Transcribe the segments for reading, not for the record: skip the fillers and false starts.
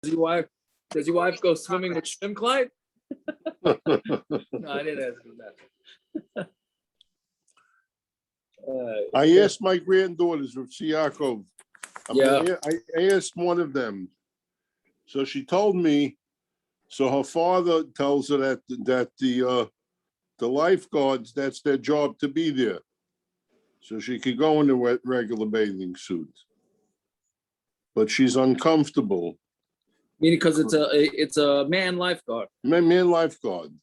your wife go swimming with Shim Clyde? No, I didn't ask him that. I asked my granddaughters, Rav Yaakov. I asked one of them. So she told me. So her father tells her that the lifeguards, that's their job to be there. So she could go in a regular bathing suit, but she's uncomfortable. Meaning because it's a man lifeguard. Man lifeguard.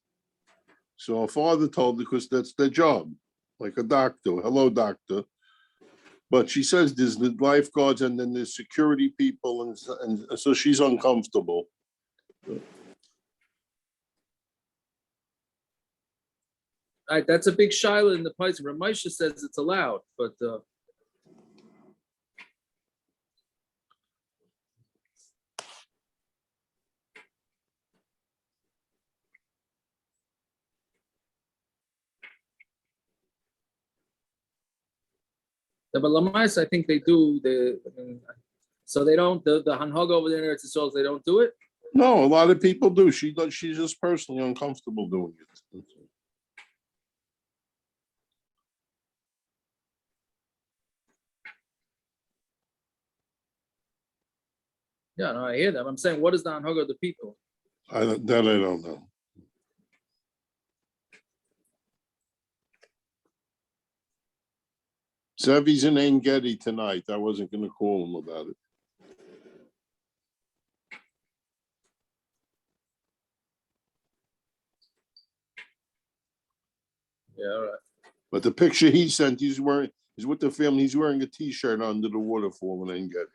So her father told her because that's their job, like a doctor. Hello, doctor. But she says there's the lifeguards and then there's security people, and so she's uncomfortable. Right, that's a big shiloh in the place. Ramesha says it's allowed, but the Balamais, I think they do. So they don't. The Hanhog over there in Eretz Yisrael, they don't do it. No, a lot of people do. She's just personally uncomfortable doing it. Yeah, no, I hear that. I'm saying, what is the Hanhog of the people? I don't know. Zevi's in Ein Gedi tonight. I wasn't going to call him about it. Yeah, all right. But the picture he sent, he's with the family. He's wearing a T-shirt under the waterfall in Ein Gedi.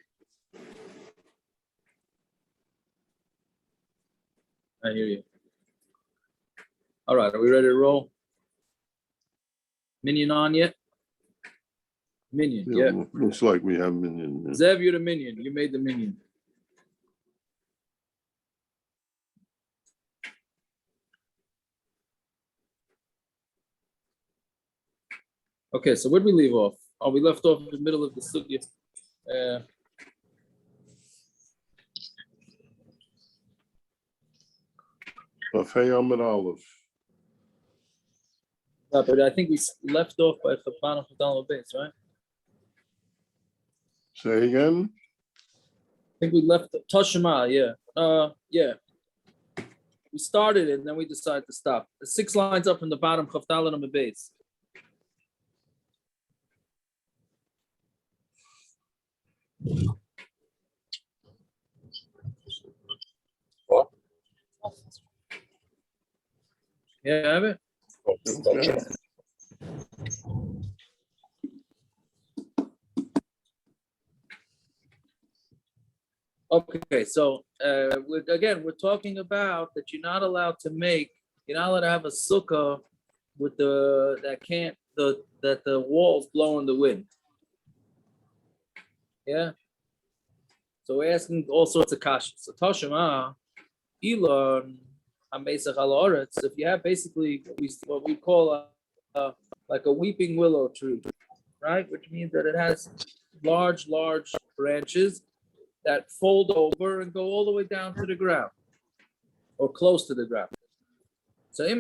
I hear you. All right, are we ready to roll? Minion on yet? Minion, yeah. Looks like we have minion. Yeah. Zev, you're the minion. You made the minion. Okay, so where'd we leave off? Oh, we left off in the middle of the sukka. Buffet Amud Aleph. But I think we left off by Chapan of base, right? Say again. I think we left Toshima, yeah. Yeah. We started it and then we decided to stop. The 6 lines up from the bottom, Chavdal on the base. Yeah, I have it. Okay, so we're talking about that you're not allowed to have a sukkah with that the walls blow in the wind. Yeah. So we're asking all sorts of kashas. So Toshima, Elon, Pesach al Oretz, if you have basically what we call like a weeping willow tree, right? Which means that it has large branches that fold over and go all the way down to the ground or close to the ground. So if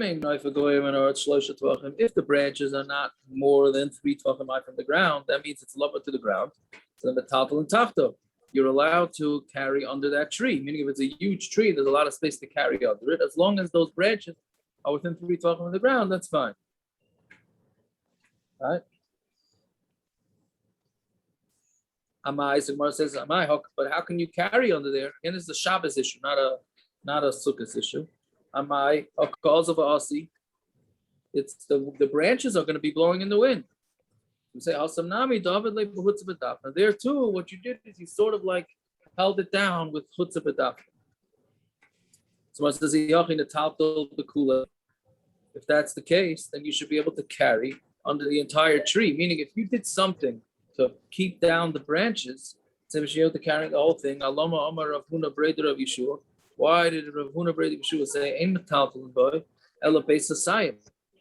the branches are not more than 3 tvachim from the ground, that means it's lower to the ground. So the tatel and tachto, you're allowed to carry under that tree. Meaning if it's a huge tree, there's a lot of space to carry under it. As long as those branches are within 3 tvachim of the ground, that's fine. Right? Amai, so Gemara says, Amai, but how can you carry under there? Again, this is a Shabbos issue, not a Sukkot issue. Amai, cause of asi. It's the branches are going to be blowing in the wind. You say, Asamnami, David le b'chutz b'daf. Now there too, what you did is you sort of like held it down with chutz b'daf. So it says, if that's the case, then you should be able to carry under the entire tree. Meaning, if you did something to keep down the branches, so you should be able to carry the whole thing. Alama Amar Rav Huna Breder of Yeshua. Why did Rav Huna Breder of Yeshua say, "Ein metaltal boy, ela Beis Saseim"?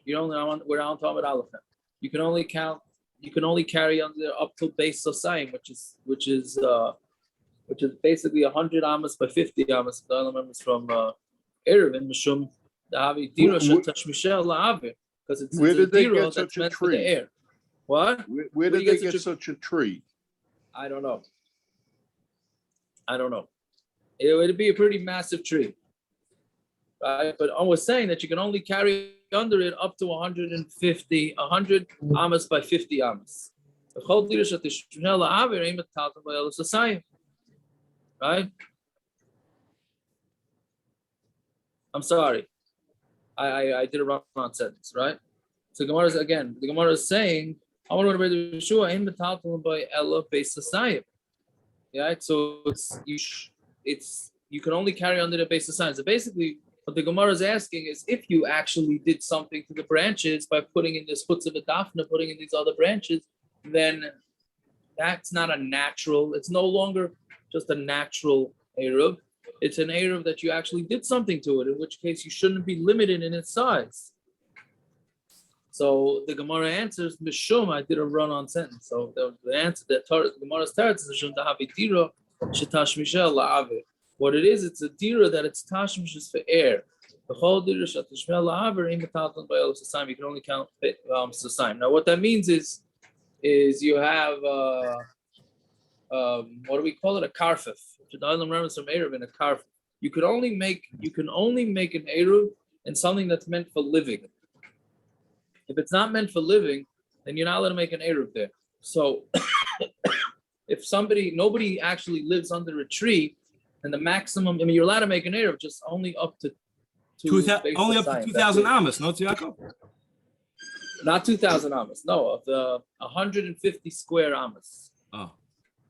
We're on top of Aleph. You can only carry under up to Beis Saseim, which is which is basically 100 amas by 50 amas. The other members from eruv in mishum dahavi dira shetashmishel la'aver, because it's Where a did they dira get that's such a meant for the tree? air. What? Where did they get such a tree? I don't know. It would be a pretty massive tree, right? But I was saying that you can only carry under it up to 100 amas by 50 amas. Right? I'm sorry. I did a wrong sentence, right? So the Gemara is saying, I want to read the Yeshua in metaltal by Ella Beis Saseim. Right? So you can only carry under the Beis Saseim. So basically, what the Gemara is asking is if you actually did something to the branches by putting in this putz of a dafna, putting in these other branches, then that's not a natural, it's no longer just a natural eruv. It's an eruv that you actually did something to it, in which case you shouldn't be limited in its size. So the Gemara answers, Mishum, I did a run-on sentence. So the answer that the Gemara's teretz is what it is, it's a dira that it's tashmish is for air. The whole dira shatashmel la'aver in metalton by el sasaim. You can only count sasaim. Now, what that means is you have what do we call it? A karfif. The island remembers from eruv in a karfif. You can only make an eruv in something that's meant for living. If it's not meant for living, then you're not allowed to make an eruv there. So, if nobody actually lives under a tree, and the maximum, you're allowed to make an eruv just only up to 2,000 amas, no, Yaakov? Not 2,000 amas, no, of the 150 square amas. Oh.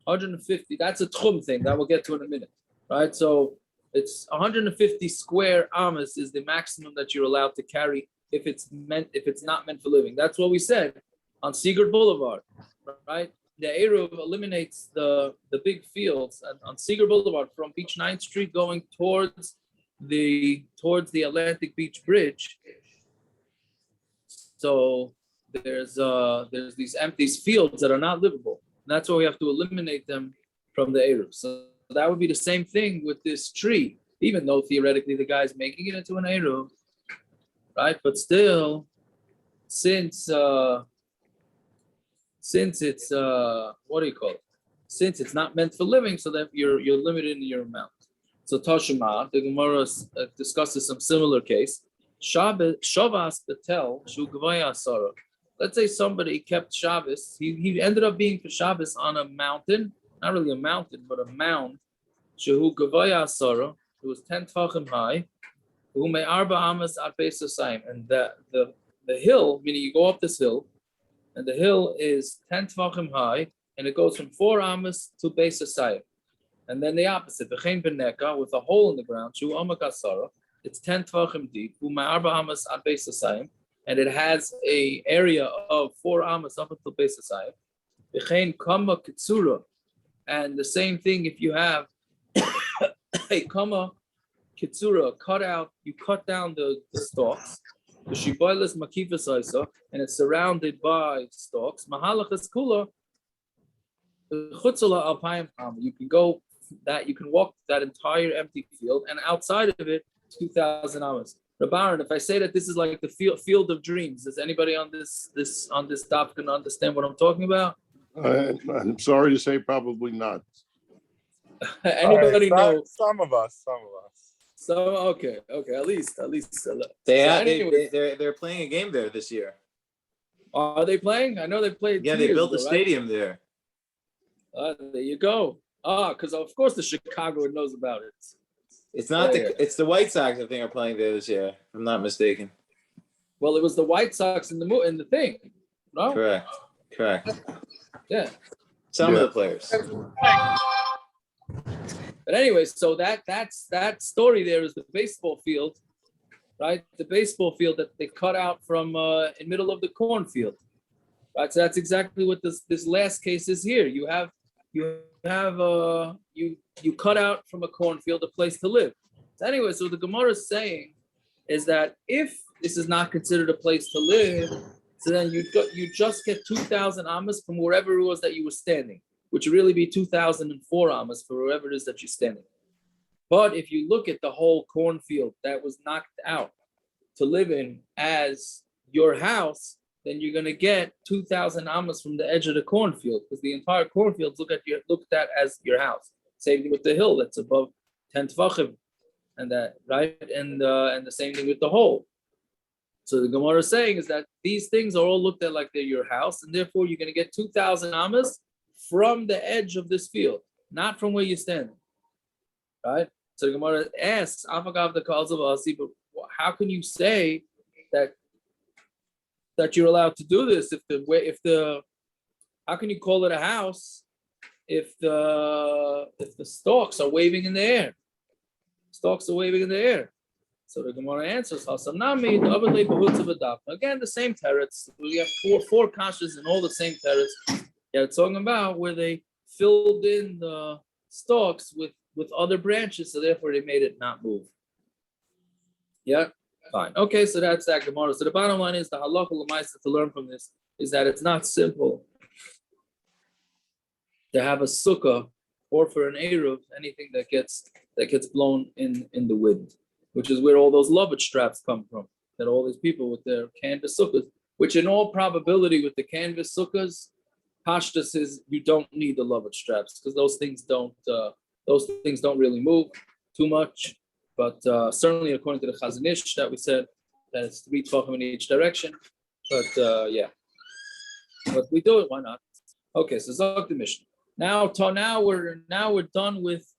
150, that's a tchum thing that we'll get to in a minute, right? So it's 150 square amas is the maximum that you're allowed to carry if it's not meant for living. That's what we said on Seagirt Boulevard, right? The eruv eliminates the big fields on Seagirt Boulevard from Beach 9th Street going towards the Atlantic Beach Bridge. So there's these empty fields that are not livable. And that's why we have to eliminate them from the eruv. So that would be the same thing with this tree, even though theoretically the guy's making it into an eruv, right? But still, since it's what do you call it? Since it's not meant for living, so that you're limited in your amount. So Tashima, the Gemara discusses some similar case. Shavas betel shu gvaya asara. Let's say somebody kept Shabbos. He ended up being for Shabbos on a mountain, not really a mountain, but a mound. Shehu gvaya asara. It was 10 tefachim high. Who may arba amas at Beis Saseim. And the hill, meaning you go up this hill, and the hill is 10 tefachim high, and it goes from 4 amas to Beis Saseim. And then the opposite, v'chein beneka, with a hole in the ground, shu amak asara, it's 10 tefachim deep, u'ma arba amas ad Beis Saseim, and it has a area of 4 amas up until Beis Saseim. V'chein kama kitsura, and the same thing if you have a kama kitsura, you cut down the stalks, the shiboilas makifas isa, and it's surrounded by stalks. Mahalachas kula, chutzala alpayim am. You can walk that entire empty field, and outside of it, 2,000 amas. Rabbaran, if I say that this is like the field of dreams, does anybody on this daf can understand what I'm talking about? I'm sorry to say, probably not. Anybody know? Some of us. So okay. At least. They're playing a game there this year. Are they playing? I know they played. Yeah, they built a stadium there. There you go. Because of course the Chicago knows about it. It's not it's the White Sox, I think, are playing there this year, if I'm not mistaken. Well, it was the White Sox in the thing. No? Correct. Yeah. Some of the players. But anyway, so that story there is the baseball field, right? The baseball field that they cut out from in middle of the cornfield, right? So that's exactly what this last case is here. You cut out from a cornfield a place to live. So anyway, so the Gemara is saying is that if this is not considered a place to live, so then you just get 2,000 amas from wherever it was that you were standing. which would really be 2,004 amas for wherever it is that you're standing. But if you look at the whole cornfield that was knocked out to live in as your house, then you're going to get 2,000 amas from the edge of the cornfield, because the entire cornfield looked at as your house. Same thing with the hill that's above 10 tvachim, and that, right? And the same thing with the hole. So the Gemara is saying is that these things are all looked at like they're your house, and therefore you're going to get 2,000 amas from the edge of this field, not from where you're standing, right? So the Gemara asks, "Afagav the calls of Asi, but how can you say that you're allowed to do this how can you call it a house if the stalks are waving in the air? Stalks are waving in the air." So the Gemara answers, again, the same teretz. We have four kashas and all the same teretz. Yeah, it's talking about where they filled in the stalks with other branches, so therefore they made it not move. Yeah, fine. Okay, so that's that Gemara. So the bottom line is the halacha l'maisa to learn from this is that it's not simple to have a sukka or for an eruv, anything that gets blown in the wind, which is where all those lovage straps come from. That all these people with their canvas sukkahs, which in all probability with the canvas sukkahs, pashtus is you don't need the lovage straps because those things don't really move too much. But certainly according to the chasan that we said that it's 3 tvachim in each direction. But but we do it. Why not? Okay, so Zok the Mishna. Now we're done with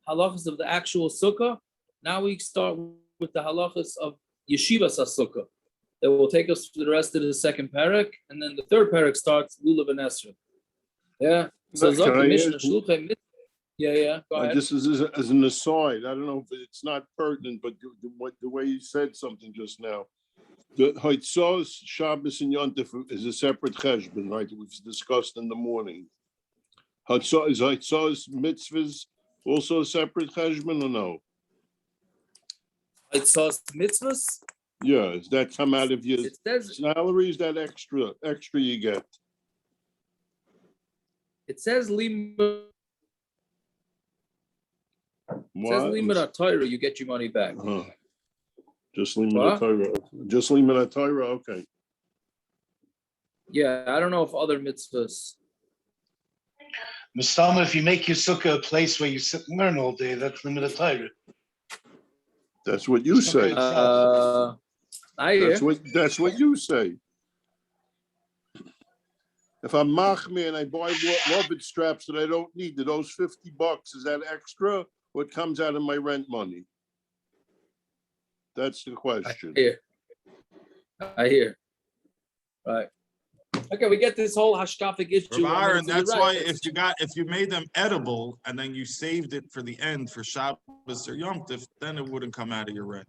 halachas of the actual sukkah. Now we start with the halachas of yeshiva sukkah. That will take us to the rest of the second parak, and then the third parak starts lulav and esrog. Yeah. So Zok the Mishna shluchay mitzvah. Yeah. Go ahead. This is as an aside. I don't know if it's not pertinent, but the way you said something just now. The Haitzos, Shabbos, and Yontif is a separate cheshbon, right? We've discussed in the morning. Is Haitzos mitzvahs also a separate cheshbon or no? Haitzos mitzvos? Yeah, does that come out of your salary? Is that extra you get? It says limud. It says limud Torah, you get your money back. Just limud Torah. Just limud Torah. Okay. Yeah, I don't know if other mitzvahs. Mustama, if you make your sukkah a place where you sit and learn all day, that's limud Torah. That's what you say. I hear. That's what you say. If I'm machmir and I buy lovage straps that I don't need, those $50, is that extra? What comes out of my rent money? That's the question. I hear. Right. Okay, we get this whole hashkafic issue. Aaron, that's why if you made them edible and then you saved it for the end for Shabbos or Yom Tov, then it wouldn't come out of your rent.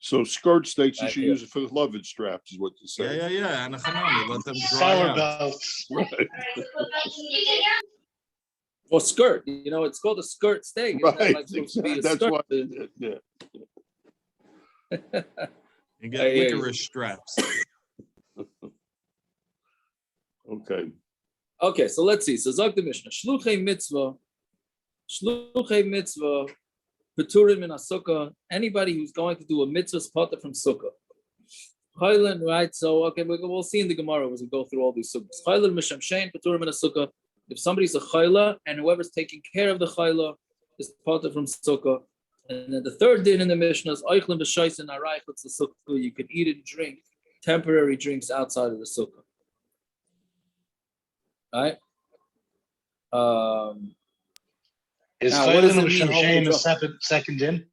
So skirt steaks, you should use it for the lovage straps, is what you say. Yeah. And a chasan, let them dry Sour out. belts. Right. Or skirt, it's called a skirt steak. Right. That's why. Yeah. You get licorice straps. Okay, so let's see. So Zog the Mishna. Shluchei mitzvah, paturim min sukka. Anybody who's going to do a mitzvah patur from sukkah. Chaylan, right? So we'll see in the Gemara as we go through all these sukkahs. Chaylan misham shein paturim min sukkah. If somebody's a chayla and whoever's taking care of the chayla is patur from sukkah. And then the third din in the Mishnah is oichlin b'shayis and araychutz the sukkah. You can eat and drink temporary drinks outside of the sukkah. Right? Is chaylim sheni a second din?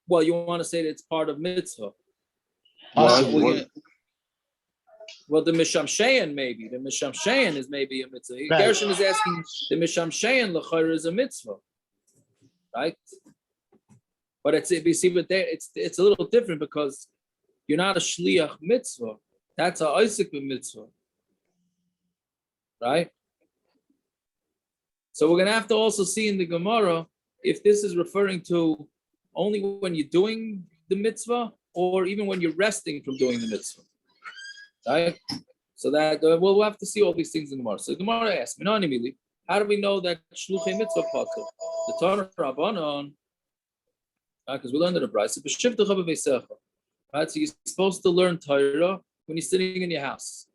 Well, you want to say that it's part of mitzvah. Well, the misham shein maybe. The misham shein is maybe a mitzvah. Right. Gershon is asking the misham shein l'chayr is a mitzvah, right? But it's a little different because you're not a shliach mitzvah. That's a Isaac mitzvah, right? So we're gonna have to also see in the Gemara if this is referring to only when you're doing the mitzvah or even when you're resting from doing the mitzvah. Right? So that we'll have to see all these things in Gemara. So Gemara asks, how do we know that shluchei mitzvah patur? The Torah Rabbanon, because we learned in the Brisa, right? So you're supposed to learn Torah when you're sitting in your house.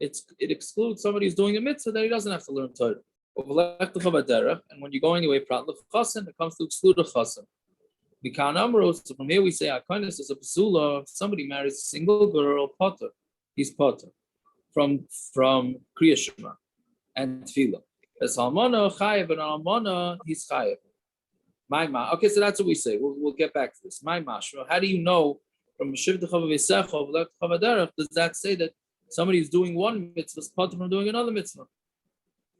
It excludes somebody who's doing a mitzvah that he doesn't have to learn Torah. And when you're going away, it comes to exclude a chasan. So from here we say, kindness is a pasula. If somebody marries a single girl, patur, he's patur from krias shema and tefilin. As almana chayev and almana, he's chayev. Okay, so that's what we say. We'll get back to this. How do you know from does that say that somebody who's doing one mitzvah is patur from doing another mitzvah?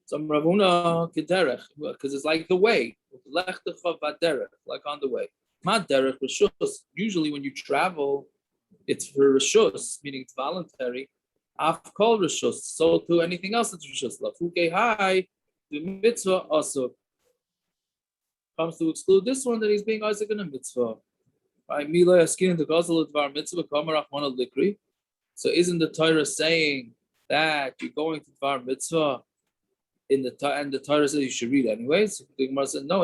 Some Ravuna kederech, because it's like the way, like on the way. Derech reshus. Usually, when you travel, it's for reshus, meaning it's voluntary. Af kol reshus. So to anything else, it's reshus. Lafuke hai, the mitzvah also comes to exclude this one that he's being Isaac in a mitzvah. Right? Mila askin the gazal dvar mitzvah kamarach mana likri. So isn't the Torah saying that you're going to dvar mitzvah? And the Torah says you should read anyways. The Gemara said no.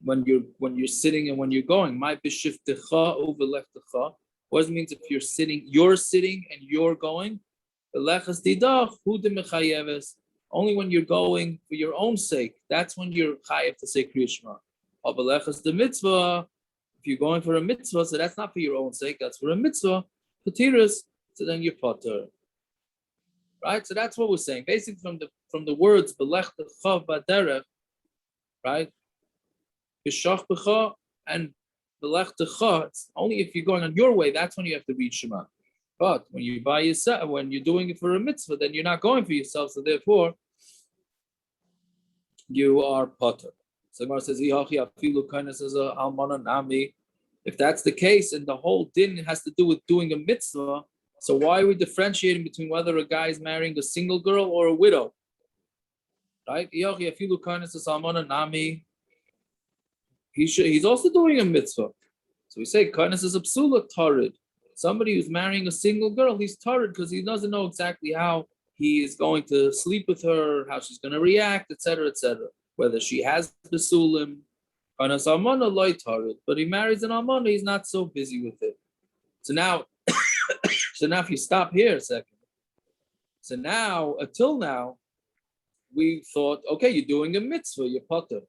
When you're sitting and when you're going, my b'shiftecha uvelechtecha. What does it mean if you're sitting and you're going? Only when you're going for your own sake. That's when you're chayev to say krias shema. The mitzvah. If you're going for a mitzvah, so that's not for your own sake. That's for a mitzvah. Patiras. So then you're patur. Right, so that's what we're saying. Basically, from the words "belechtecha baderech," right? B'shach b'cha and belechtecha. It's only if you're going on your way. That's when you have to read Shema. But when you buy yourself, when you're doing it for a mitzvah, then you're not going for yourself. So therefore, you are patur. So Gemara says, if that's the case, and the whole din has to do with doing a mitzvah. So why are we differentiating between whether a guy is marrying a single girl or a widow? Right? He's also doing a mitzvah. So we say kindness is a psula tarid. Somebody who's marrying a single girl, he's tarid because he doesn't know exactly how he is going to sleep with her, how she's going to react, etc., etc. Whether she has besulim. Kindness almana loy tarid. But he marries an almana, he's not so busy with it. So now if you stop here a second. So now, until now, we thought, okay, you're doing a mitzvah, you're patur.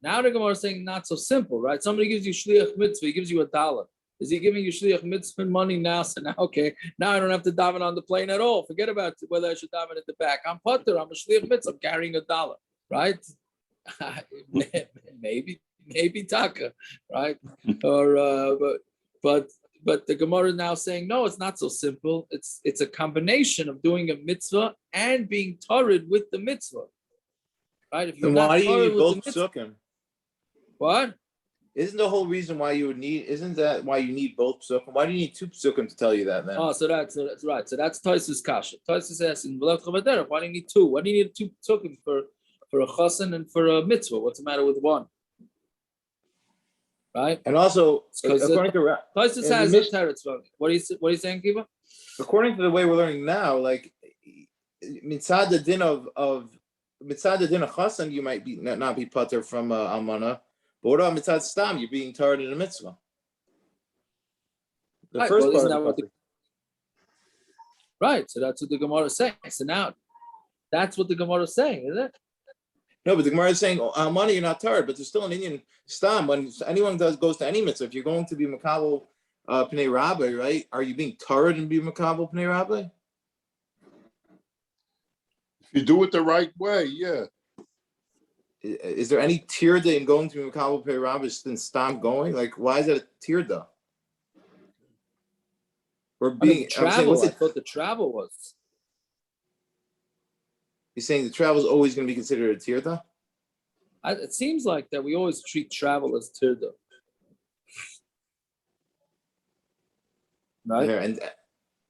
Now the Gemara is saying not so simple, right? Somebody gives you shliach mitzvah, he gives you $1. Is he giving you shliach mitzvah money now? So now, okay, now I don't have to daven on the plane at all. Forget about whether I should daven at the back. I'm patur, I'm a shliach mitzvah, I'm carrying $1, right? maybe taka, right? Or but the Gemara is now saying, no, it's not so simple. It's a combination of doing a mitzvah and being tarid with the mitzvah. Right? If you're Then why not do you need tarid both with the mitzvah, psukim? what? Isn't the whole reason why you would need? Isn't that why you need both psukim? Why do you need two psukim to tell you that then? Oh, so that's right. So that's Tosfos kasha. Tosfos says, why do you need two? Why do you need two psukim for a chasan and for a mitzvah? What's the matter with one? Right? And also, according to Tosfos has a teretz. What are you saying, Kiva? According to the way we're learning now, like mitzad the din of chasan, you might not be patur from almana. But what about mitzad stam? You're being tarred in a mitzvah. The right, first part of right. So that's what the Gemara is saying. So now, that's what the Gemara is saying, isn't it? No, but the Gemara is saying almana you're not tarred, but there's still an Indian stam. When anyone goes to any mitzvah, if you're going to be makabel pnei rabbi, right? Are you being tarred and be makabel pnei rabbi? If you do it the right way, yeah. Is there any tirda in going to makabel pnei rabbi than stam going? Like, why is that a tirda? Or being travel? I thought the travel was. You're saying the travel is always going to be considered a tirda? It seems like that we always treat travel as tirda. Right? Yeah, and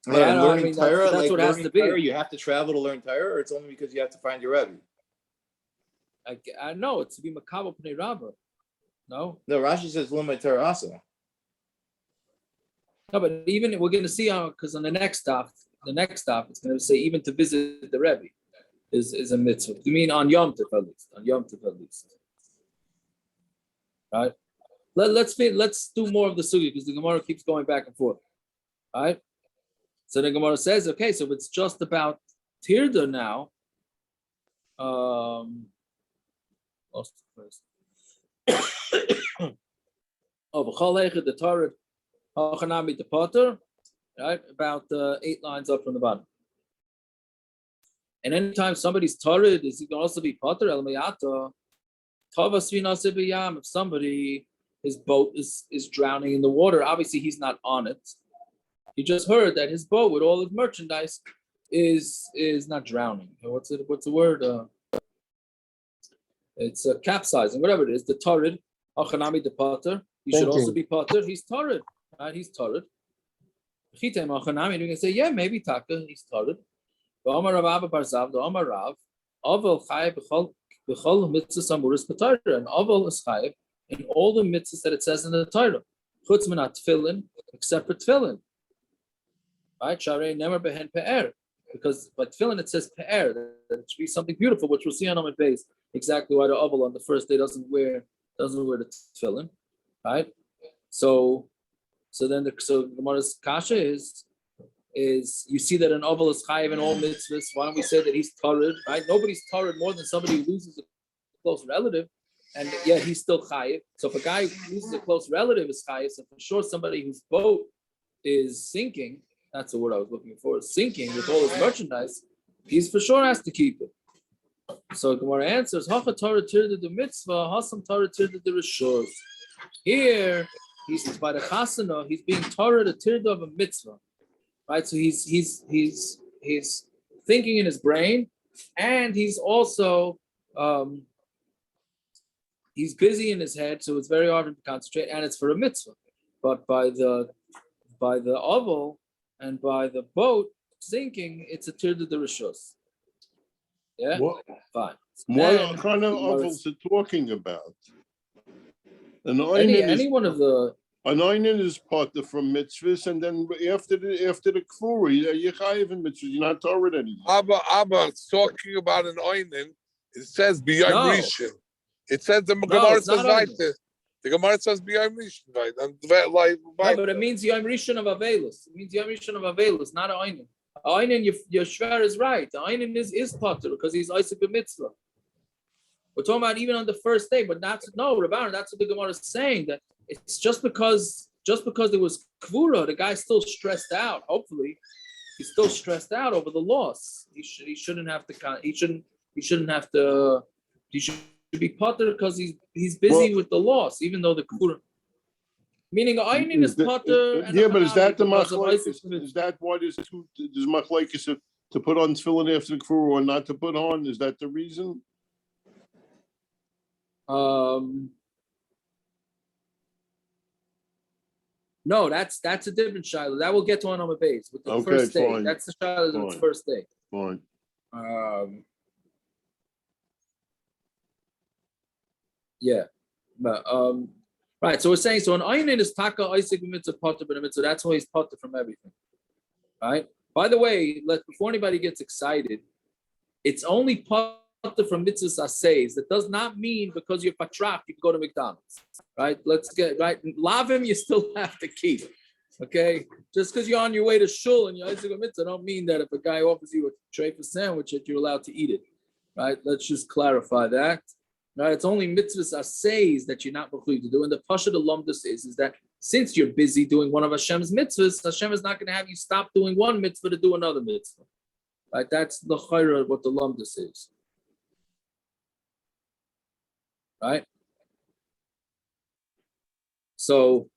learning Torah, that's what it has to be. Torah, you have to travel to learn Torah, or it's only because you have to find your Rebbe? I know it's to be makabel pnei rabba. No, Rashi says limay Torah also. No, but even we're going to see how, because on the next stop, it's going to say even to visit the Rebbe is a mitzvah. You mean on Yom Tov at least? On Yom Tov at least, right? Let's do more of the sugi because the Gemara keeps going back and forth, right? So the Gemara says, okay, so it's just about tirda now. Lost the first. Oh, the Torah, the patur, right? About 8 lines up from the bottom. And anytime somebody's Torah, is he can also be patur el miyata. If somebody, his boat is drowning in the water, obviously he's not on it. You just heard that his boat with all his merchandise is not drowning. What's the word? It's capsizing, whatever it is. The Torah, achanami the patur. He should also be patur. He's Torah, right? He's Torah. You can say, yeah, maybe taka. He's Torah. Amar Rav Abba Barzav, the Amar Rav, avel chayev b'chol mitzvos amuris patur, and avel is chayev in all the mitzvahs that it says in the Torah. Chutz min tefilin, except for tefilin. Right? Sharei nemer behen pe'er, because by tefilin it says pe'er, that it should be something beautiful, which we'll see on Amud base exactly why the avel on the first day doesn't wear the tefillin, right? So the Gemara's kasha is you see that an avel is chayiv in all mitzvahs. Why don't we say that he's tarid, right? Nobody's tarid more than somebody who loses a close relative, and yet he's still chayiv. So if a guy who loses a close relative is chayiv, so for sure somebody whose boat is sinking, that's the word I was looking for, sinking with all his merchandise, he's for sure has to keep it. So Gemara answers, Hacha Torah tirda the mitzvah, Hasam Torah tirda the rishos. Here, he's by the chasan, he's being Torah the tirda of a mitzvah, right? So he's thinking in his brain, and he's also he's busy in his head, so it's very hard to concentrate, and it's for a mitzvah. But by the avel and by the boat sinking, it's a tirda the rishos. Yeah, fine. What kind of ovals are talking about? Any one of the. An einin is patur from mitzvahs, and then after the kfuri, you're chayiv in mitzvahs. You're not Torah anymore. Abba, it's talking about an einin. It says b'yom rishon. It says the Gemara says right there. The Gemara says b'yom rishon, right? No, but it means yom rishon of avelus. It means yom rishon of avelus, not an einin. Einin, your shver is right. The einin is patur because he's Isaac mitzvah. We're talking about even on the first day, but that's Rabban. That's what the Gemara is saying, that it's just because there was kvura, the guy's still stressed out. Hopefully, he's still stressed out over the loss. He should be patur because he's busy with the loss, even though the kvura. Meaning, einin is patur. Yeah, but is that the machlokes? Is that why there's machlokes to put on tefillin after the kfur or not to put on? Is that the reason? No, that's a different shiloh. That we'll get to on Amud base with the first day. Fine. That's the shiloh of the first day. Fine. Yeah, but right. So we're saying an einin is taka Isaac mitzvah patur b'mitzvah. That's why he's patur from everything. Right. By the way, before anybody gets excited, it's only patur from mitzvos aseis. That does not mean because you're patrach you can go to McDonald's. Right. Let's get right. Lavim you still have to keep. Okay. Just because you're on your way to shul and you're Isaac mitzvah, don't mean that if a guy offers you a tray for sandwich that you're allowed to eat it. Right. Let's just clarify that. Right, it's only mitzvos aseis that you're not mechuyev to do, and the pasha the lumdus is that since you're busy doing one of Hashem's mitzvahs, Hashem is not going to have you stop doing one mitzvah to do another mitzvah. Right, that's the chayra what the lumdus is. Right. So,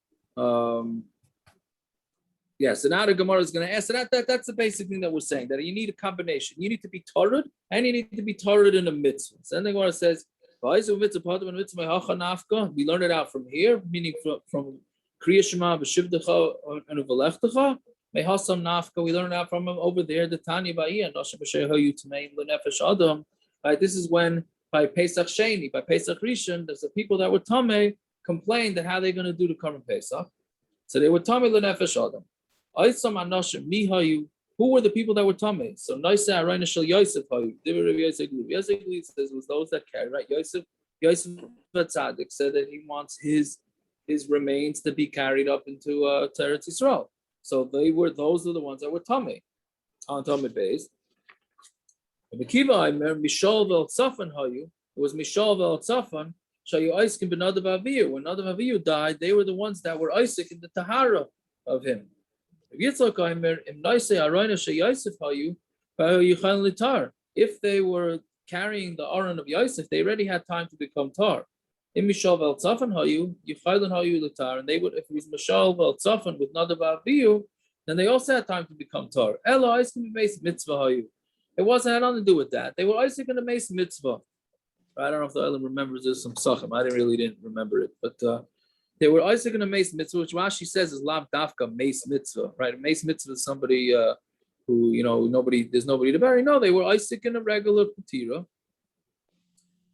yeah. So now the Gemara is going to ask. So that's the basic thing that we're saying, that you need a combination. You need to be torrid, and you need to be torrid in a mitzvah. So then the Gemara says. We learn it out from here, meaning from krias shema b'shivdecha and uveleftecha. Mehasam nafka. We learn it out from him over there. The Tanya ba'iyah noshem b'shehayu tamein lenefesh adam. Right. This is when by pesach sheni, by pesach rishon, there's the people that were tamei complained that how they're going to do the current pesach. So they were tummy lenefesh adam. Aisam anashim mihayu. Who were the people that were tummy? So Naisa Arayna Shal Yosef hayu. Yosef says it was those that carried, right? Yosef Tzaddik said that he wants his remains to be carried up into Teretz Yisrael. So those are the ones that were tummy on tummy base. Mekiva Aimer Mishal Vel Tzafan hayu. It was Mishal Vel Tzafan. Shayu Isaac and Benadav Aviyu. When Nadav Aviyu died, they were the ones that were Isaac in the Tahara of him. If they were carrying the Aron of Yosef, they already had time to become tar. And they would, if it was Mishal Vel Tzafan with Nadav Aviyu, then they also had time to become tar. It wasn't had nothing to do with that. They were Isaac in the Mace mitzvah. I don't know if the Elam remembers this from Sachem. I didn't remember it, but they were Isaac in a Mace mitzvah, which Rashi says is lav dafka Mace mitzvah, right? A Mace mitzvah is somebody who, there's nobody to bury. No, they were Isaac in a regular patira.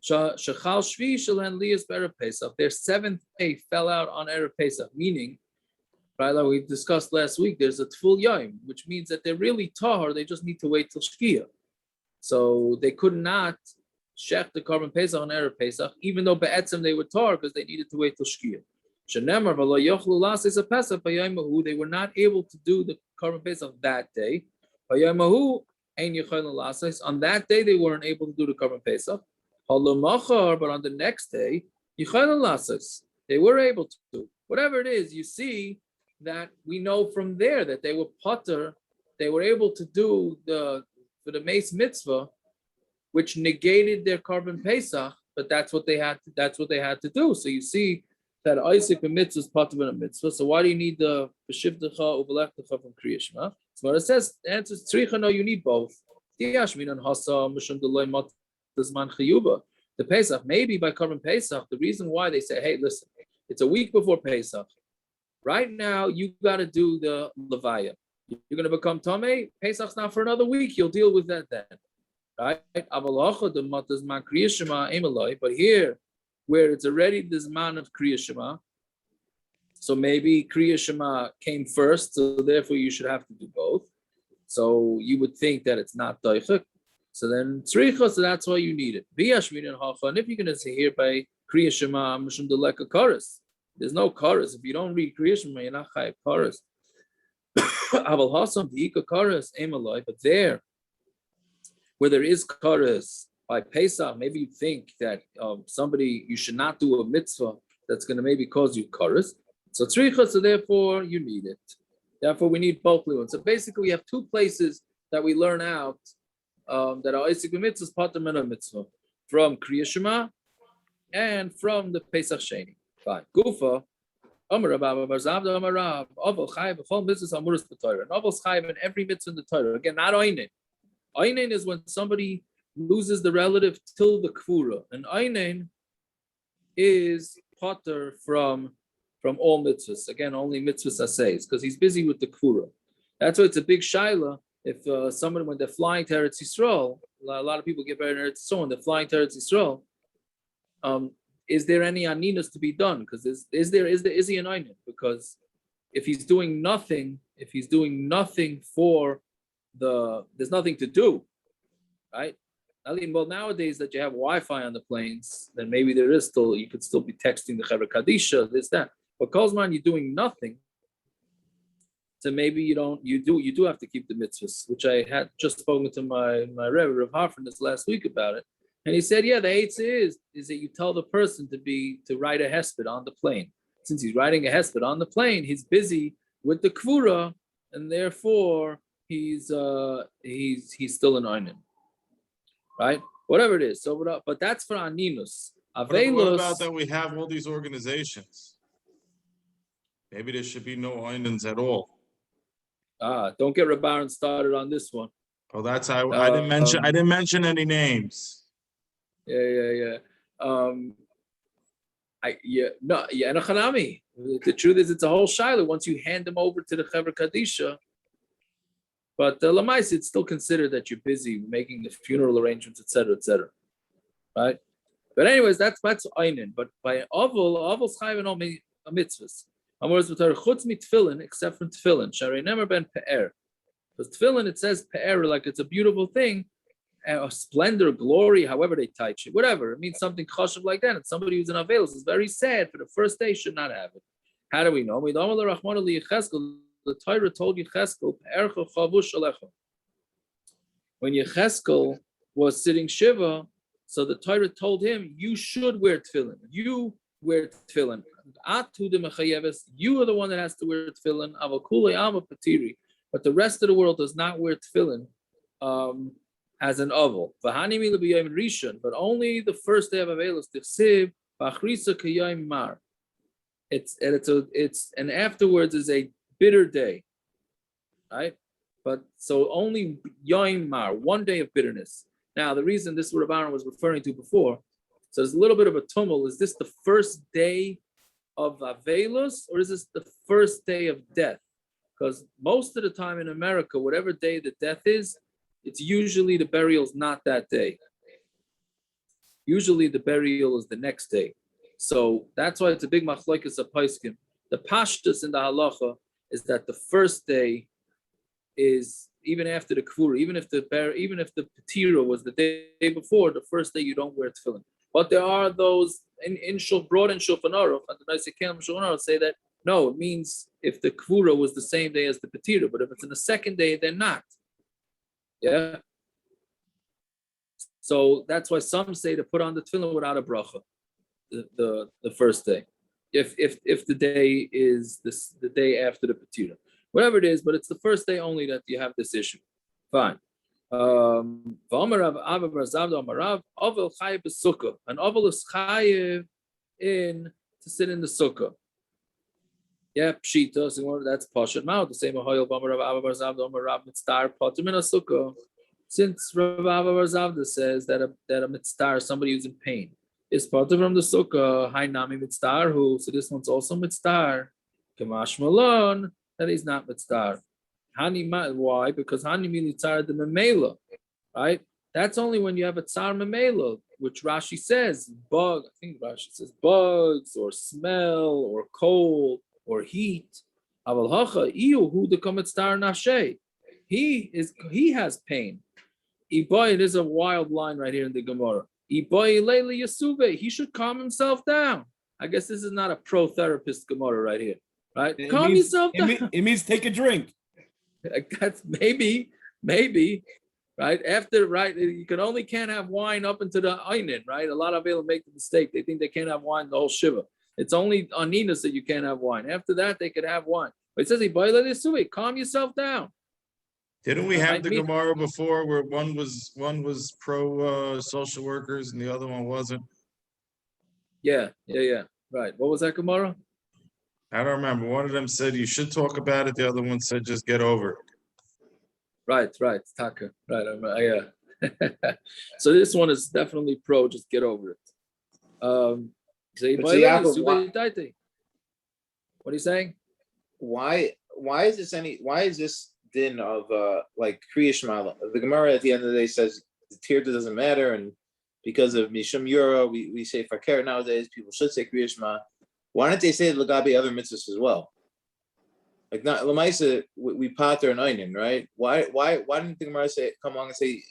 Shechal shvi shelen liyas be'erev pesach. Their seventh day fell out on erev pesach, meaning, right, like we discussed last week, there's a tful yom, which means that they're really tahar. They just need to wait till shkia. So they could not shech the carbon pesach on erev pesach, even though be'etzem they were tahar because they needed to wait till shkia. They were not able to do the carbon pesach that day. On that day, they weren't able to do the carbon pesach. But on the next day, they were able to. Whatever it is, you see that we know from there that they were patur. They were able to do for the mace mitzvah, which negated their carbon pesach. But that's what they had to do. So you see that Isaac and mitzvah is patur and a mitzvah. So why do you need the b'shivtecha u'v'lechtecha from krias? So it says the answer is tzricha. No, you need both. The Pesach, maybe by carbon Pesach, the reason why they say, hey, listen, it's a week before Pesach. Right now, you got to do the levaya. You're going to become Tomei. Pesach's not for another week. You'll deal with that then. Right? But here, where it's already this man of krias shema, so maybe krias shema came first, so therefore you should have to do both. So you would think that it's not doichik. So then tzricha, so that's why you need it. And if you're going to say here by krias shema, mishum deleka karas, there's no karas. If you don't read krias shema, you're not chayav karas. Aval hasam diika karas emaloi, but there, where there is karas by Pesach, maybe you think that you should not do a mitzvah that's going to maybe cause you karas. So tzricha, so therefore you need it. Therefore we need both ones. So basically we have two places that we learn out that are Isaac mitzvahs, patur and a mitzvah, from krias shema and from the Pesach sheni. Fine. Gufa, Amar Rabba Bar Zavda Amar Rab, avel chayav b'chol mitzvahs amuras b'Torah. And avel's chayav in every mitzvah in the Torah. Again, not oinen. Oinen is when somebody loses the relative till the kvura, and oinen is patur from all mitzvahs. Again, only mitzvos aseis, because he's busy with the kvura. That's why it's a big shaila. If somebody, when they're flying to Eretz Yisrael, a lot of people get buried in Eretz Yisrael, when they're flying to Eretz Yisrael, is there any aninas to be done? Because is he an aninas? Because if he's doing nothing there's nothing to do, right? I mean, well, nowadays that you have Wi-Fi on the planes, then maybe you could still be texting the Chevra Kadisha, this, that. But Kozman, you're doing nothing. So maybe you do have to keep the mitzvahs, which I had just spoken to my Rebbe, Rav Harford, this last week about it. And he said, yeah, the eitzah is that you tell the person to write a hesped on the plane. Since he's writing a hesped on the plane, he's busy with the kvura, and therefore he's still an oinen, right? Whatever it is. So, but that's for aninus. What about that we have all these organizations? Maybe there should be no oinens at all. Don't get Rabbaran started on this one. Oh, that's how I didn't mention any names. Yeah. And a chanami. The truth is, it's a whole shiloh once you hand them over to the Chevra Kadisha. But Lamais, it's still considered that you're busy making the funeral arrangements, etc., right? But anyways, that's Einin. But by avel's chayav and all mitzvahs. Amud chutz tefilin, except from tefilin. Sharei never been pe'er. Because tefillin, it says pe'er, like it's a beautiful thing, a splendor, glory, however they touch it, whatever. It means something chashuv like that. And somebody who's in avel is very sad for the first day should not have it. How do we know? The Torah told Yecheskel, pe'ercha chavush alecha. When Yecheskel was sitting Shiva, so the Torah told him, you should wear tefillin. You wear tefillin. You are the one that has to wear tefillin. But the rest of the world does not wear tefillin as an avel. But only the first day of avel is tichsiv b'achrisa k'yayim mar. And afterwards is a bitter day, right? But so only yayim mar, 1 day of bitterness. Now the reason this is what Rabbanan was referring to before, so there's a little bit of a tumult. Is this the first day of avelus or is this the first day of death? Because most of the time in America, whatever day the death is, it's usually the burial's not that day. Usually the burial is the next day. So that's why it's a big machlokes of paiskim. The pashtus in the halacha is that the first day is even after the kvura, even if the patira was the day before, the first day you don't wear tefillin. But there are those in broad in Shulchan Aruch, and the nice Shulchan Aruch say that no, it means if the kvura was the same day as the patira, but if it's in the second day, they're not. Yeah. So that's why some say to put on the tefillin without a bracha, the first day, if the day is the day after the patira, whatever it is, but it's the first day only that you have this issue. Fine. An avel is chayiv in to sit in the sukkah. Yeah, pshita. So that's pashat mouth. The same ahoyel b'amar Rav Bar Zavda amar Rav mitzvah patur min sukkah. Since Rav Bar Zavda says that a mitzvah, somebody who's in pain, is patur from the sukkah. Hai nami mitzvah who. So this one's also mitzvah. Kamash malon that he's not mitzvah. Why? Because hani militzar the memela, right? That's only when you have a tsar memela, which Rashi says bug. I think Rashi says bugs or smell or cold or heat. Aval hacha iu hu de kometzar nashe. He has pain. Iboy, it is a wild line right here in the Gemara. Iboy leili yasuve. He should calm himself down. I guess this is not a pro-therapist Gemara right here, right? Calm yourself down. It means take a drink. That's maybe, right? After, right, you can't have wine up into the einin, right? A lot of people make the mistake. They think they can't have wine the whole shiva. It's only on Ninas that you can't have wine. After that, they could have wine. But it says, calm yourself down. Didn't we have the Gemara before where one was pro social workers and the other one wasn't? Yeah. Right. What was that Gemara? I don't remember. One of them said you should talk about it. The other one said just get over it. Right. Taka. Right. Yeah. So this one is definitely pro. Just get over it. What are you saying? Why is this din of like krias? The Gemara at the end of the day says the tirda doesn't matter, and because of mishum yura, we say fakir nowadays. People should say krias. Why don't they say lagabe other mitzvos as well? Like not lamaisa, we patur and einin, right? Why didn't the Gemara come along and say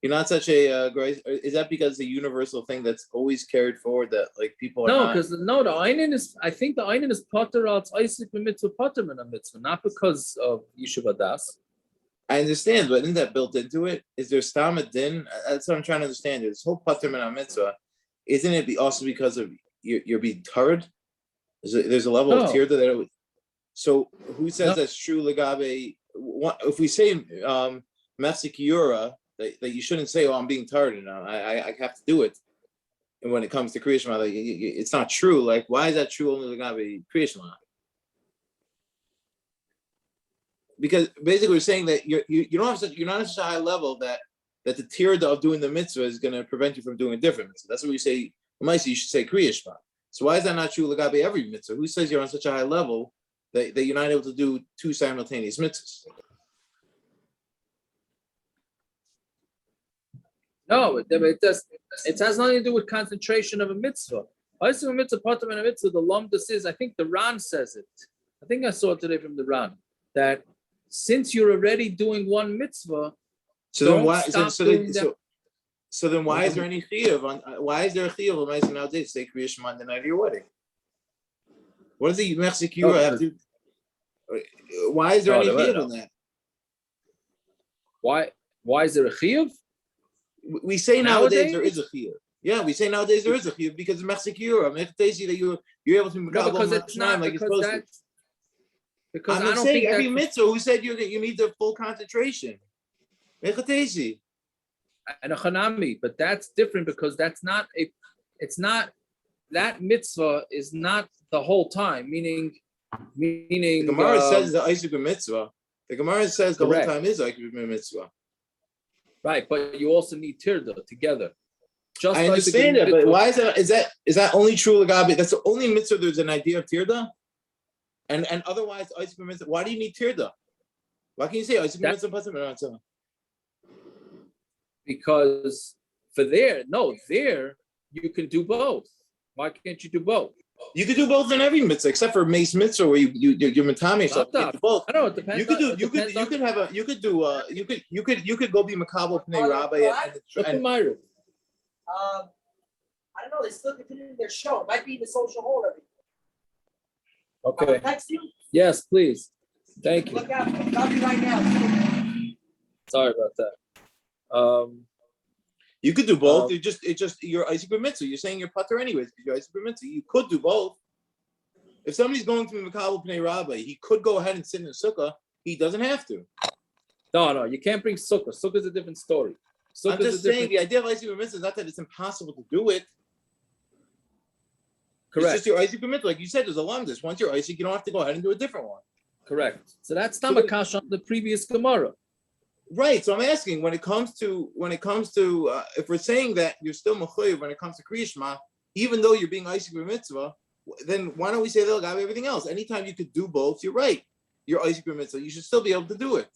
you're not such a great? Is that because the universal thing that's always carried forward that like people are the einin is. I think the einin is patur al tzayisik mitzvah patur min mitzvah, not because of yeshiva das. I understand, but isn't that built into it? Is there stam din? That's what I'm trying to understand. This whole patur min mitzvah, isn't it also because of you're being tarred? There's a level of tirda that. So who says that's true? Legabe, if we say mefsik yura, that you shouldn't say, "Oh, I'm being tarred now. I have to do it." And when it comes to krias, it's not true. Like, why is that true only legabe krias? Because basically we're saying that you're not at such a high level that the tirda of doing the mitzvah is going to prevent you from doing a different mitzvah. That's what we say. You should say krias. So why is that not true legabe every mitzvah? Who says you're on such a high level that you're not able to do two simultaneous mitzvahs? No, it has nothing to do with concentration of a mitzvah. Oisik mitzvah patur and a mitzvah. The lumdus is, I think the Ran says it. I think I saw it today from the Ran that since you're already doing one mitzvah, So then why? So then why is there any chiyuv on? Why is there a chiyuv on nowadays? Say krias shema on the night of your wedding. What does the Mexican have to? Why is there any chiyuv on that? Why is there a chiyuv? We say nowadays there is a chiyuv. Yeah, we say nowadays there is a chiyuv because of Mexican. That you're able to because it's not like it's supposed to. Because I'm saying every mitzvah who said you need the full concentration. And a chanami, but that's different because that mitzvah is not the whole time, meaning the Gemara says the Isaac mitzvah. The Gemara says the whole time is Isaac mitzvah. Right, but you also need tirda together. Just I understand it, but why is that only true Lagabi? That's the only mitzvah there's an idea of tirda? And otherwise Isaac mitzvah, why do you need tirda? Why can you say Isaac mitzvah? Because there you can do both. Why can't you do both? You could do both in every mitzvah except for mace mitzvah where you're matami yourself. You can do both. I know it depends. You could go be makabel pnei rabbi and I don't know. They still continue their show. It might be in the social hall. Okay. Text you? Yes, please. Thank you. Look out. I'll be right now. Sorry about that. You could do both. You're Isaac mitzvah. You're saying you're patur anyways. You're Isaac mitzvah. You could do both. If somebody's going to be makabel pnei rabbi, he could go ahead and sit in the sukka. He doesn't have to. No, you can't bring sukka. Sukka is a different story. I'm just saying the idea of Isaac mitzvah is not that it's impossible to do it. Correct. It's just your Isaac mitzvah. Like you said, there's a lumdus. Once you're Isaac, you don't have to go ahead and do a different one. Correct. So that's Tamakash on the previous Gemara. Right. So I'm asking when it comes to if we're saying that you're still mechuyev when it comes to krias shema, even though you're being Isaac mitzvah, then why don't we say they'll have everything else? Anytime you could do both, you're right. You're Isaac mitzvah. You should still be able to do it.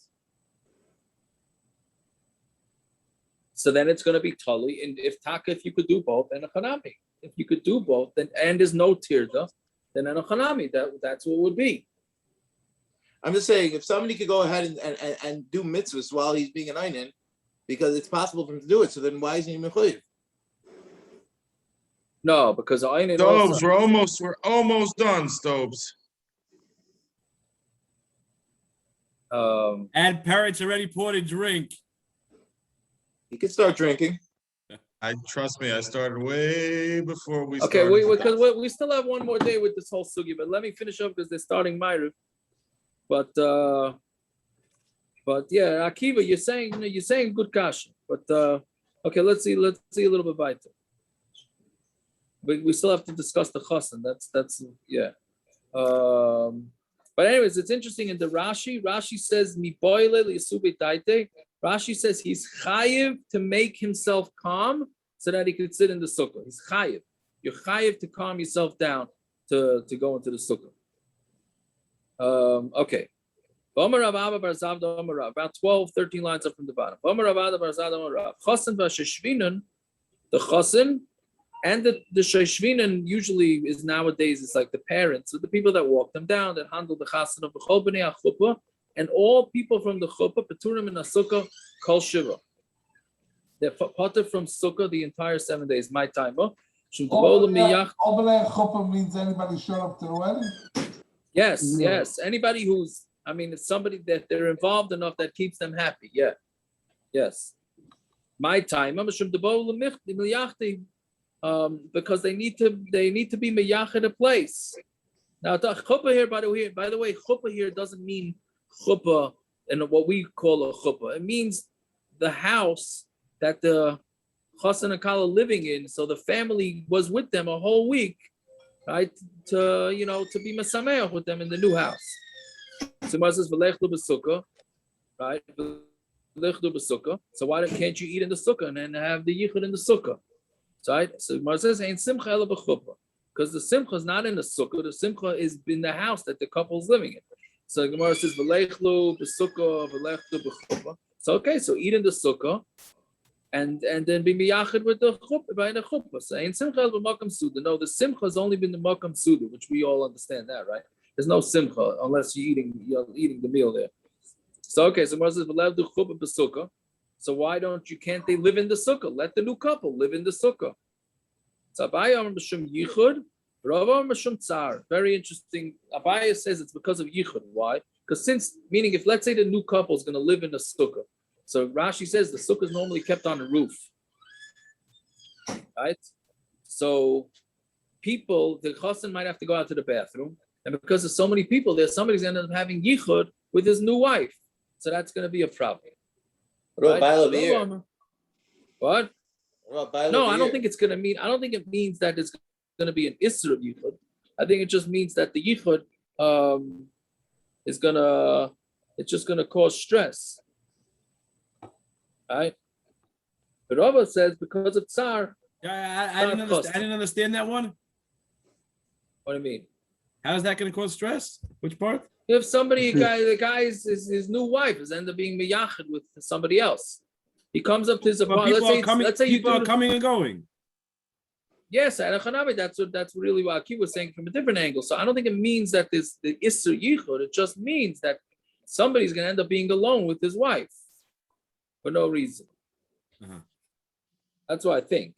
So then it's going to be tali. And if you could do both, then a chanami. If you could do both, then and there's no tirda, then a chanami. That's what it would be. I'm just saying if somebody could go ahead and do mitzvahs while he's being an einin, because it's possible for him to do it. So then why isn't he mechuyev? No, because einin. Stobes, we're almost done, Stobes. And parents already poured a drink. He could start drinking. Trust me, I started way before we started. Okay, because we still have one more day with this whole sugi, but let me finish up because they're starting Ma'ariv. But yeah, Akiva, you're saying good kasha. But okay, let's see a little bit weiter. We still have to discuss the chasan. That's yeah. But anyways, it's interesting in the Rashi. Rashi says mi boile li'subi taite. Rashi says he's chayiv to make himself calm so that he could sit in the sukkah. He's chayiv. You're chayiv to calm yourself down to go into the sukkah. Okay. About 12, 13 lines up from the bottom. Chasan v'sheshvinan, the chasan and the sheshvinan usually is nowadays it's like the parents, so the people that walk them down, that handle the chasan of the chol b'nei chuppah, and all people from the chuppah, paturim in the sukkah, kol shiva. They're patur from sukkah the entire 7 days. My time. All chuppah means anybody showed up to the wedding? Yes. Anybody it's somebody that they're involved enough that keeps them happy. Yeah. Yes. My time. Because they need to be meyached a place. Now the chuppah here, by the way, chuppah here doesn't mean chuppah and what we call a chuppah. It means the house that the chasan and kala living in. So the family was with them a whole week, right? To be mesameach with them in the new house. So Moses says v'lechlu b'sukkah, right? V'lechlu b'sukkah. So why can't you eat in the sukkah and then have the yichud in the sukkah? Right? So Moses says ain't simcha ela b'chuppah, because the simcha is not in the sukkah. The simcha is in the house that the couple's living in. So Gemara says v'lechlu b'sukkah, v'lechlu b'chuppah. So okay, so eat in the sukkah, and then be miyachid with the chuppah by the chuppah. So in simcha b'makam suda. No, the simcha has only been the makam suda, which we all understand that, right? There's no simcha unless you're eating the meal there. So okay, so Moses says v'lev the chuppah b'sukkah. So why can't they live in the sukkah? Let the new couple live in the sukkah. So Abaya b'shum yichud, Rava b'shum tsar. Very interesting. Abaya says it's because of yichud. Why? Because meaning if let's say the new couple is going to live in the sukkah. So Rashi says the sukkah is normally kept on the roof, right? So the chasan might have to go out to the bathroom, and because there's so many people there, somebody's going to end up having yichud with his new wife. So that's going to be a problem. Right? What? No, I don't think it's going to mean. I don't think it means that it's going to be an isser of yichud. I think it just means that the yichud it's just going to cause stress. Right? But Rava says because of tsar. I didn't understand that one. What do you mean? How is that going to cause stress? Which part? If the guy is his new wife is end up being miyachid with somebody else, he comes up to his apartment. Let's say people are coming and going. Yes, that's really what Aki was saying from a different angle. So I don't think it means that this the isser yichud. It just means that somebody's going to end up being alone with his wife for no reason. Uh-huh. That's what I think.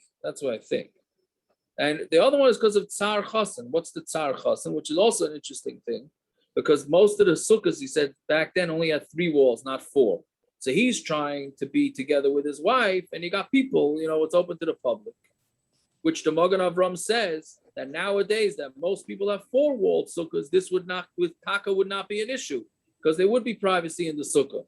And the other one is because of tsar chasan. What's the tsar chasan? Which is also an interesting thing, because most of the sukkahs, he said back then, only had 3 walls, not 4. So he's trying to be together with his wife, and you got people, it's open to the public. Which the Magen Avram says that nowadays that most people have 4-walled sukkahs. This with taka would not be an issue because there would be privacy in the sukkah,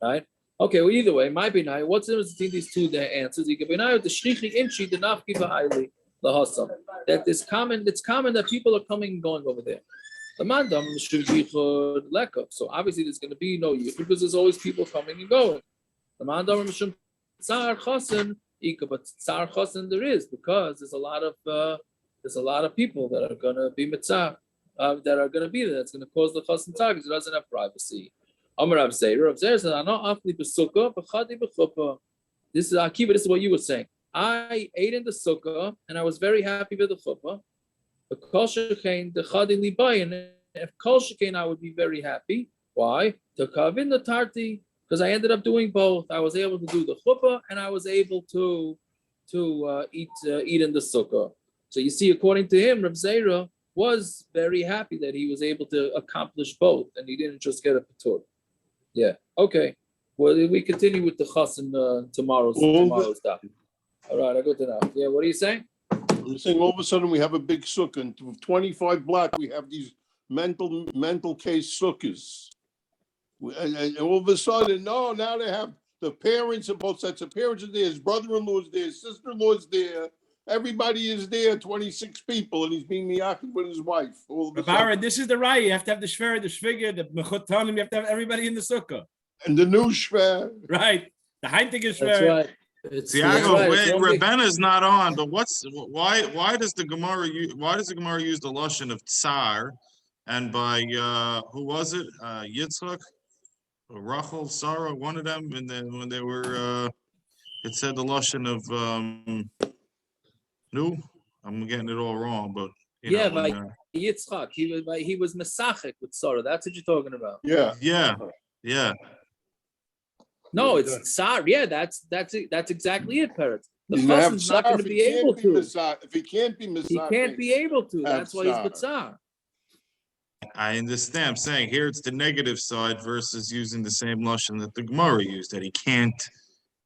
right? Okay, well, either way, might be nice. What's the difference between these two answers? You can be nice with the shrichi inchi, the nafki v'haili, the hasam. That is common. It's common that people are coming and going over there. The mandam yichud lekov. So obviously there's going to be no yichud because there's always people coming and going. The mandam mishum tsar chasan. But tsar chasan there is because there's a lot of people that are going to be mitzvah, that are going to be there. That's going to cause the chasan tzar because it doesn't have privacy. Rav Zeir says, this is Akiva. This is what you were saying. I ate in the sukkah and I was very happy with the chuppah. If kol shekain, I would be very happy. Why? To kavin the tarti. Because I ended up doing both. I was able to do the chuppah and I was able to eat in the sukkah. So you see, according to him, Rav Zeira was very happy that he was able to accomplish both and he didn't just get a patur. Yeah. Okay. Well, we continue with the chasan tomorrow's daf. All right, I go to now. Yeah. What are you saying? I'm saying all of a sudden we have a big sukkah, and with 25 block we have these mental case sukkahs. And all of a sudden, now they have the parents of both sets of parents are there. His brother-in-law is there. His sister-in-law is there. Everybody is there. 26 people, and he's being miyachid with his wife. Baron, this is the right. You have to have the shver, the shviga, the mechotanim. You have to have everybody in the sukkah. And the new shver. Right. The heintige shver. That's right. Rebbeinu is not on, but why does the Gemara use the lashon of tsar, and by who was it? Yitzchak, or Rachel, Sarah, one of them, and then when they were, it said the lashon of I'm getting it all wrong, but by Yitzchak, he was mesachik with Sarah. That's what you're talking about. Yeah. No, it's tsar. Yeah, that's exactly it, Peretz. The chasan's not going to be able to. If he can't be misachik, he can't be able to. That's why he's mitzar. I understand. I'm saying here it's the negative side versus using the same lashon that the Gemara used, that he can't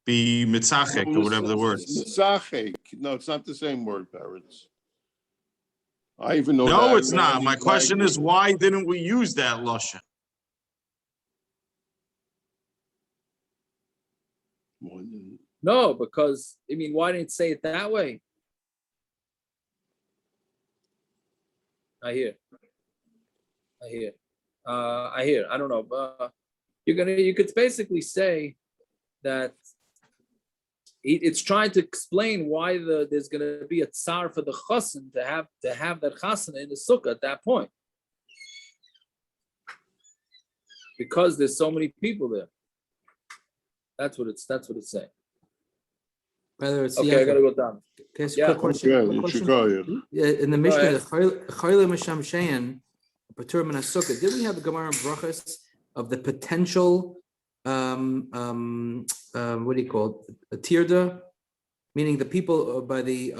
be mitzachek or whatever the word is. Mitzachek. No, it's not the same word, parents. I even know. No, it's not. My question is, why didn't we use that lashon? No, because why didn't it say it that way? I hear. I don't know. You could basically say that it's trying to explain why there's going to be a tsar for the chasan to have that chasan in the sukkah at that point, because there's so many people there. That's what it's saying. Whether it's Okay, I gotta go down. Okay, so Yeah. quick question. Yeah, quick you question. should go ahead. Yeah, in the Go Mishna, ahead. Chayla Misham Shein, patur min sukka. Did we have a Gemara in Brachas of the potential what do you call it? A tirda, meaning the people by the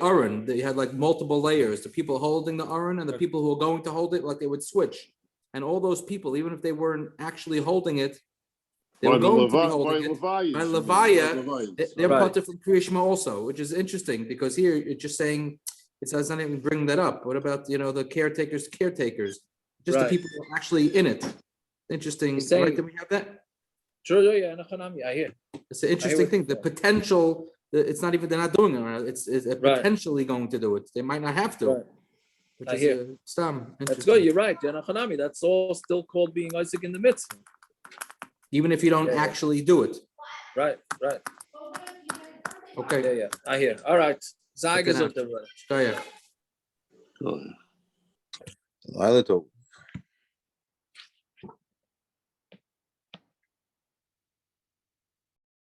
aron, they had like multiple layers. The people holding the aron and the people who were going to hold it, like they would switch. And all those people, even if they weren't actually holding it, they were going to be holding it. By Levaya, they're Right. patur from krias also, which is interesting because here it's just saying it says not even bring that up. What about the caretakers, just the Right. people who are actually in it? Interesting, He's saying- right? Did we have that? Sure, yeah, I hear. It's an interesting thing. The potential. It's not even they're not doing it. It's Right. potentially going to do it. They might not have to. Right. Which I is hear. stam. That's good. You're right, Hanami. That's all still called being Isaac in the mitzvah. Even if you don't Yeah. actually do it. Right. Okay. Yeah. I hear. All right. Zag is Okay, up there. Go ahead. Go ahead. Laila tov.